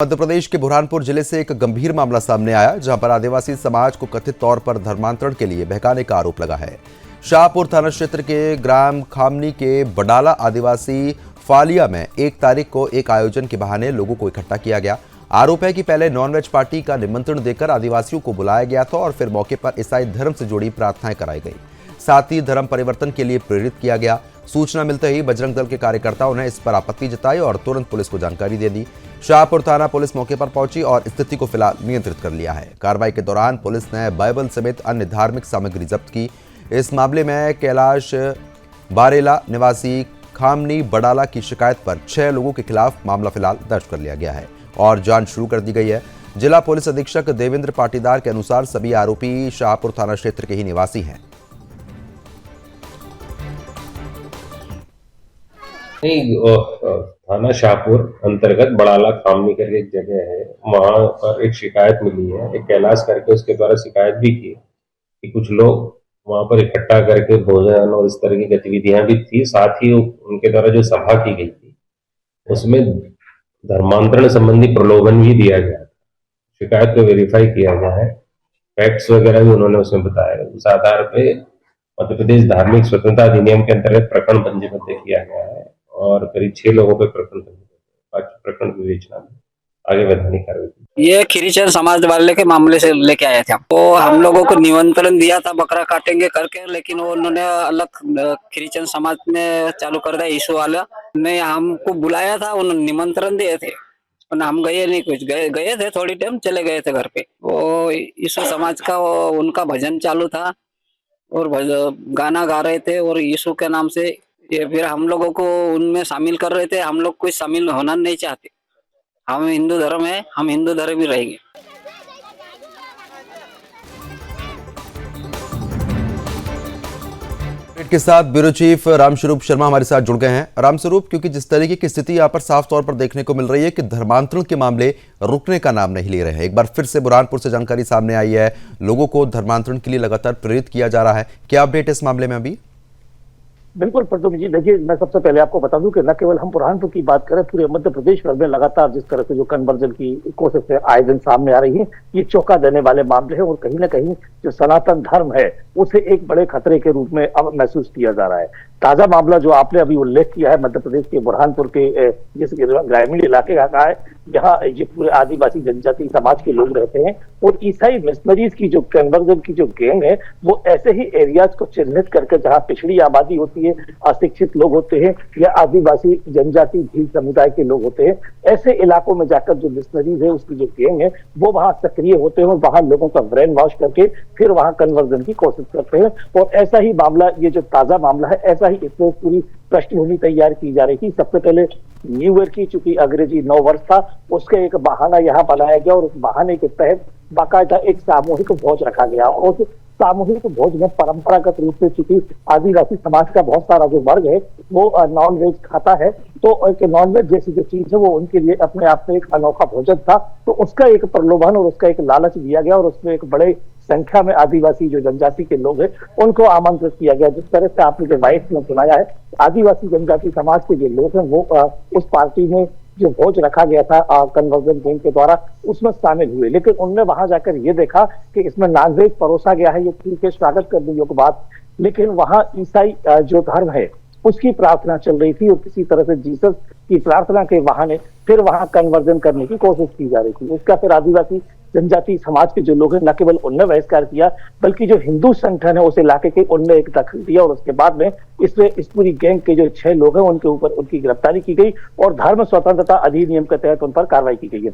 मध्य प्रदेश के बुरहानपुर जिले से एक गंभीर मामला सामने आया, जहां पर आदिवासी समाज को कथित तौर पर धर्मांतरण के लिए बहकाने का आरोप लगा है। शाहपुर थाना क्षेत्र के ग्राम खामनी के बडाला आदिवासी फालिया में 1 तारीख को एक आयोजन के बहाने लोगों को इकट्ठा किया गया। आरोप है कि पहले नॉनवेज पार्टी का निमंत्रण देकर आदिवासियों को बुलाया गया था और फिर मौके पर ईसाई धर्म से जुड़ी प्रार्थनाएं कराई गई। साथ ही धर्म परिवर्तन के लिए प्रेरित किया गया। सूचना मिलते ही बजरंग दल के कार्यकर्ताओं ने इस पर आपत्ति जताई और तुरंत पुलिस को जानकारी दे दी। शाहपुर थाना पुलिस मौके पर पहुंची और स्थिति को फिलहाल नियंत्रित कर लिया है। कार्रवाई के दौरान पुलिस ने बाइबल समेत अन्य धार्मिक सामग्री जब्त की। इस मामले में कैलाश बारेला निवासी खामनी बडाला की शिकायत पर 6 लोगों के खिलाफ मामला फिलहाल दर्ज कर लिया गया है और जांच शुरू कर दी गई है। जिला पुलिस अधीक्षक देवेंद्र पाटीदार के अनुसार सभी आरोपी शाहपुर थाना क्षेत्र के ही निवासी हैं। थाना शाहपुर अंतर्गत बड़ाला खामनी करके एक जगह है, वहां पर एक शिकायत मिली है। एक कैलाश करके उसके द्वारा शिकायत भी की कि कुछ लोग वहां पर इकट्ठा करके भोजन और इस तरह की गतिविधियां भी थी। साथ ही उनके द्वारा जो सभा की गई थी उसमें धर्मांतरण संबंधी प्रलोभन भी दिया गया। शिकायत को वेरीफाई किया गया है, फैक्ट्स वगैरह भी उन्होंने उसमें बताया। उस आधार पे मध्य प्रदेश धार्मिक स्वतंत्रता अधिनियम के अंतर्गत प्रकरण पंजीबद्ध किया गया है और करीब 6 लोगों पे प्रकरण बाकी प्रकरण विवेचना में आगे वैधानिक कार्रवाई। ये खिरीचंद समाज वाले के मामले से लेके आए थे। तो हम लोगों को निमंत्रण दिया था बकरा काटेंगे करके, लेकिन वो उन्होंने अलग खिरीचंद समाज में चालू कर दिया। यीशु वाला ने हमको बुलाया था, उन्होंने निमंत्रण दिए थे और हम गए नहीं। कुछ गए थे, थोड़ी टाइम चले गए थे घर पे। वो यीशु समाज का उनका भजन चालू था और गाना गा रहे थे और यीशु के नाम से ये फिर हम लोगों को उनमें शामिल कर रहे थे। हम लोग कोई शामिल होना नहीं चाहते। हम हिंदू धर्म है, हम हिंदू धर्म ही रहेंगे। के साथ ब्यूरो चीफ रामस्वरूप शर्मा हमारे साथ जुड़ गए हैं। रामस्वरूप, क्योंकि जिस तरीके की स्थिति यहाँ पर साफ तौर पर देखने को मिल रही है कि धर्मांतरण के मामले रुकने का नाम नहीं ले रहे हैं। एक बार फिर से बुरहानपुर से जानकारी सामने आई है, लोगों को धर्मांतरण के लिए लगातार प्रेरित किया जा रहा है। क्या अपडेट है इस मामले में अभी? बिल्कुल प्रदुम जी, देखिए मैं सबसे पहले आपको बता दूं कि न केवल हम बुरहानपुर की बात करें, पूरे मध्य प्रदेश भर में लगातार जिस तरह से जो कन्वर्जन की कोशिश आए दिन सामने आ रही है, ये चौंका देने वाले मामले हैं और कहीं ना कहीं जो सनातन धर्म है उसे एक बड़े खतरे के रूप में अब महसूस किया जा रहा है। ताजा मामला जो आपने अभी उल्लेख किया है मध्य प्रदेश के बुरहानपुर के जिस ग्रामीण इलाके का है, जहाँ ये पूरे आदिवासी जनजाति समाज के लोग रहते हैं और ईसाई मिशनरीज की जो कन्वर्जन की जो गैंग है वो ऐसे ही एरियाज को चिन्हित करके जहाँ पिछड़ी आबादी होती है, अशिक्षित लोग होते हैं या आदिवासी जनजाति भील समुदाय के लोग होते हैं, ऐसे इलाकों में जाकर जो मिशनरीज है उसकी जो गैंग है वो वहां सक्रिय होते हैं और वहां लोगों का ब्रेन वॉश करके फिर वहां कन्वर्जन की कोशिश करते हैं। और ऐसा ही मामला, ये जो ताजा मामला है, ऐसा ही इसमें पूरी पृष्ठभूमि तैयार की जा रही थी। सबसे पहले न्यू ईयर की, चूंकि अंग्रेजी नव वर्ष था, उसका एक बहाना यहाँ बनाया गया और उस बहाने के तहत बाकायदा एक सामूहिक भोज रखा गया। और उस सामूहिक भोज में परंपरागत रूप से, चूंकि आदिवासी समाज का बहुत सारा जो वर्ग है वो नॉन वेज खाता है, तो एक नॉन वेज जैसी जो चीज है वो उनके लिए अपने आप में एक अनोखा भोजन था। तो उसका एक प्रलोभन और उसका एक लालच दिया गया और उसमें एक बड़े संख्या में आदिवासी जो जनजाति के लोग हैं उनको आमंत्रित किया गया। जिस तरह से आपने जो वाइस में सुनाया है, आदिवासी जनजाति समाज के जो लोग हैं वो उस पार्टी में जो भोज रखा गया था कन्वर्जन गैंग के द्वारा उसमें शामिल हुए, लेकिन उनने वहां जाकर ये देखा कि इसमें नॉनवेज परोसा गया है। ये ठीक है, स्वागत करने योग्य बात, लेकिन वहां ईसाई जो धर्म है उसकी प्रार्थना चल रही थी और किसी तरह से जीसस की प्रार्थना के बहाने फिर वहां कन्वर्जन करने की कोशिश की जा रही थी। उसका फिर आदिवासी जनजाति समाज के जो लोग हैं न केवल उनने बहिष्कार किया, बल्कि जो हिंदू संगठन है उस इलाके के उनने एक दखल दिया और उसके बाद में इस पूरी गैंग के जो 6 लोग हैं उनके ऊपर उनकी गिरफ्तारी की गई और धर्म स्वतंत्रता अधिनियम के तहत उन पर कार्रवाई की गई है।